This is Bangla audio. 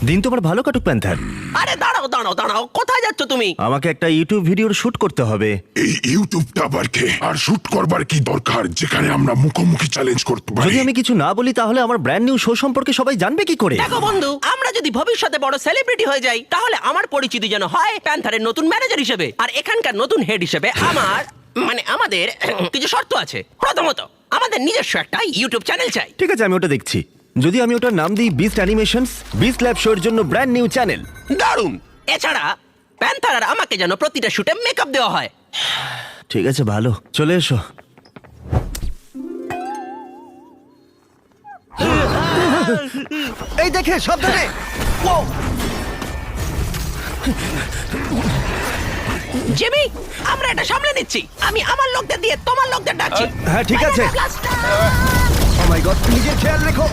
দিন তোমার ভালো কাটুক প্যান্থার। আরে দাঁড়াও দাঁড়াও দাঁড়াও, কোথায় যাচ্ছ তুমি? আমাকে একটা ইউটিউব ভিডিওর শুট করতে হবে। এই ইউটিউবটা আবার কে? আর শুট করবার কি দরকার যেখানে আমরা মুখোমুখি চ্যালেঞ্জ করতে পারি? যদি আমি কিছু না বলি তাহলে আমার ব্র্যান্ড নিউ শো সম্পর্কে সবাই জানবে কি করে? দেখো বন্ধু, আমরা যদি ভবিষ্যতে বড় সেলিব্রিটি হয়ে যাই তাহলে আমার পরিচিতি যেন হয় প্যান্থারের নতুন ম্যানেজার হিসেবে, আর এখানকার নতুন হেড হিসেবে আমাদের কিছু শর্ত আছে। প্রথমত, আমাদের নিজস্ব একটা ইউটিউব চ্যানেল চাই। ঠিক আছে, আমি ওটা দেখছি। যদি আমি ওটার নাম দিই বিস্ট অ্যানিমেশনস, বিস্ট ল্যাব শোর জন্য ব্র্যান্ড নিউ চ্যানেল। দারুণ। এছাড়া প্যান্থার আর আমাকে যেন প্রতিটা শুটে মেকআপ দেওয়া হয়। ঠিক আছে, ভালো, চলে এসো। এই দেখে সাবধানে। জিমি, আমরা এটা সামলে নিচ্ছি। আমি আমার লোকদের দিয়ে তোমার লোকদের ডাকছি। হ্যাঁ, ঠিক আছে। ও মাই গড, নিজের খেয়াল রেখো।